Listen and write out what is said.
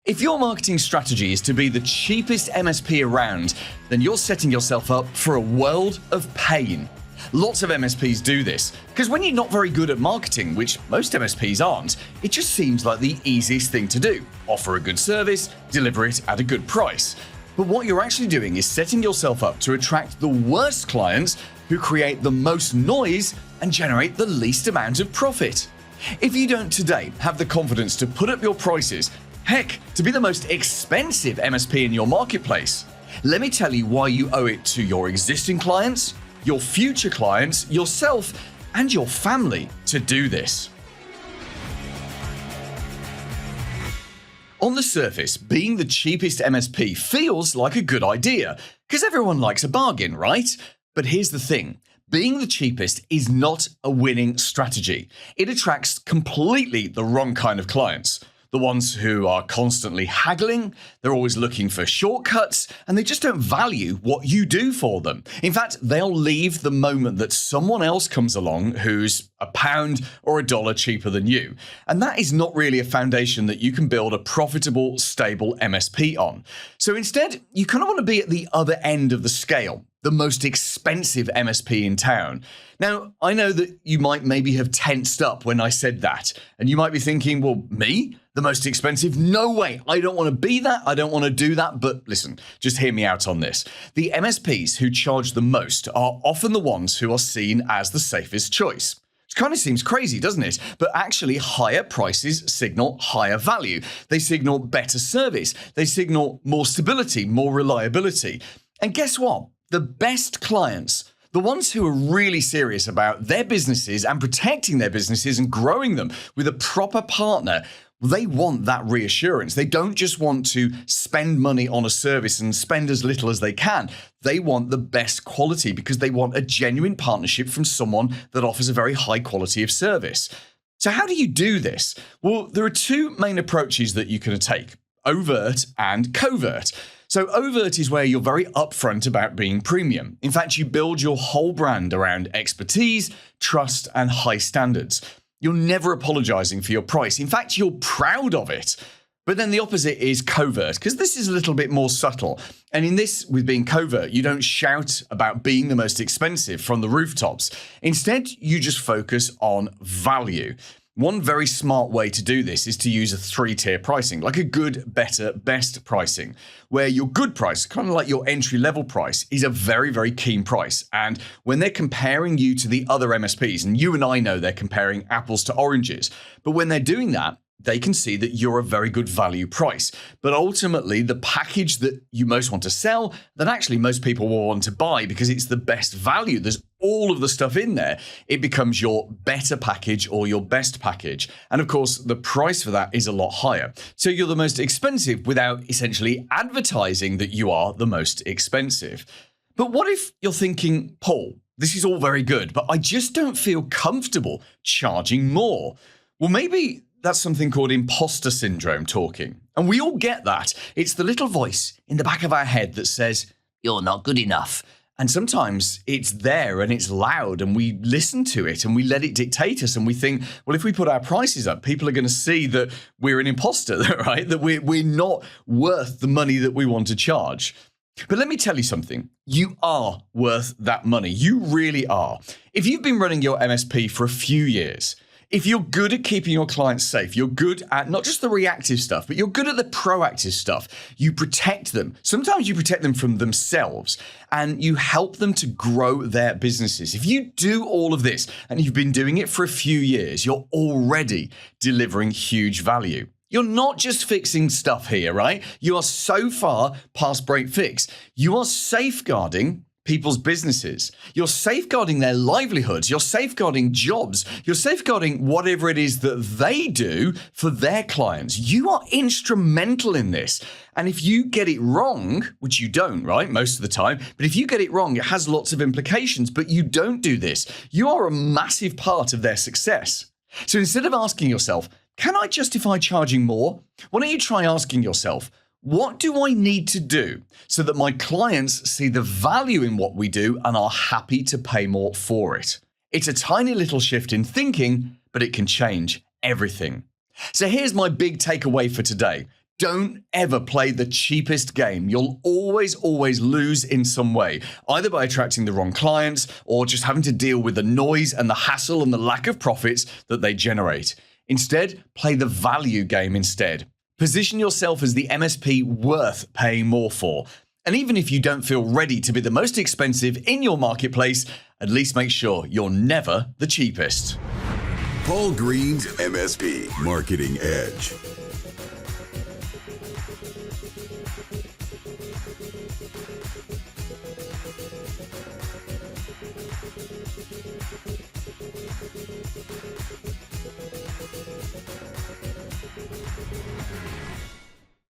If your marketing strategy is to be the cheapest MSP around, then you're setting yourself up for a world of pain. Lots of MSPs do this, because when you're not very good at marketing, which most MSPs aren't, it just seems like the easiest thing to do. Offer a good service, deliver it at a good price. But what you're actually doing is setting yourself up to attract the worst clients who create the most noise and generate the least amount of profit. If you don't today have the confidence to put up your prices, heck, to be the most expensive MSP in your marketplace, let me tell you why you owe it to your existing clients, your future clients, yourself, and your family to do this. On the surface, being the cheapest MSP feels like a good idea, because everyone likes a bargain, right? But here's the thing. Being the cheapest is not a winning strategy. It attracts completely the wrong kind of clients. The ones who are constantly haggling, they're always looking for shortcuts, and they just don't value what you do for them. In fact, they'll leave the moment that someone else comes along who's a pound or a dollar cheaper than you. And that is not really a foundation that you can build a profitable, stable MSP on. So instead, you kind of want to be at the other end of the scale, the most expensive MSP in town. Now, I know that you might maybe have tensed up when I said that, and you might be thinking, well, me? The most expensive? No way. I don't want to be that. I don't want to do that. But listen, just hear me out on this. The MSPs who charge the most are often the ones who are seen as the safest choice. It kind of seems crazy, doesn't it? But actually, higher prices signal higher value. They signal better service. They signal more stability, more reliability. And guess what? The best clients, the ones who are really serious about their businesses and protecting their businesses and growing them with a proper partner, they want that reassurance. They don't just want to spend money on a service and spend as little as they can. They want the best quality because they want a genuine partnership from someone that offers a very high quality of service. So how do you do this? Well, there are two main approaches that you can take: overt and covert. So overt is where you're very upfront about being premium. In fact, you build your whole brand around expertise, trust, and high standards. You're never apologizing for your price. In fact, you're proud of it. But then the opposite is covert, because this is a little bit more subtle. And in this, with being covert, you don't shout about being the most expensive from the rooftops. Instead, you just focus on value. One very smart way to do this is to use a three-tier pricing, like a good, better, best pricing, where your good price, kind of like your entry-level price, is a very, very keen price. And when they're comparing you to the other MSPs, and you and I know they're comparing apples to oranges, but when they're doing that, they can see that you're a very good value price. But ultimately, the package that you most want to sell, that actually most people will want to buy because it's the best value. There's all of the stuff in there. It becomes your better package or your best package. And of course, the price for that is a lot higher. So you're the most expensive without essentially advertising that you are the most expensive. But what if you're thinking, Paul, this is all very good, but I just don't feel comfortable charging more? Well, maybe that's something called imposter syndrome talking. And we all get that. It's the little voice in the back of our head that says, you're not good enough. And sometimes it's there and it's loud and we listen to it and we let it dictate us. And we think, well, if we put our prices up, people are going to see that we're an imposter, right? That we're not worth the money that we want to charge. But let me tell you something. You are worth that money. You really are. If you've been running your MSP for a few years, if you're good at keeping your clients safe, you're good at not just the reactive stuff, but you're good at the proactive stuff. You protect them. Sometimes you protect them from themselves and you help them to grow their businesses. If you do all of this and you've been doing it for a few years, you're already delivering huge value. You're not just fixing stuff here, right? You are so far past break fix. You are safeguarding people's businesses. You're safeguarding their livelihoods. You're safeguarding jobs. You're safeguarding whatever it is that they do for their clients. You are instrumental in this. And if you get it wrong, which you don't, right, most of the time, but if you get it wrong, it has lots of implications, but you don't do this, you are a massive part of their success. So instead of asking yourself, can I justify charging more? Why don't you try asking yourself, what do I need to do so that my clients see the value in what we do and are happy to pay more for it? It's a tiny little shift in thinking, but it can change everything. So here's my big takeaway for today. Don't ever play the cheapest game. You'll always lose in some way, either by attracting the wrong clients or just having to deal with the noise and the hassle and the lack of profits that they generate. Instead, play the value game instead. Position yourself as the MSP worth paying more for. And even if you don't feel ready to be the most expensive in your marketplace, at least make sure you're never the cheapest. Paul Green's MSP Marketing Edge.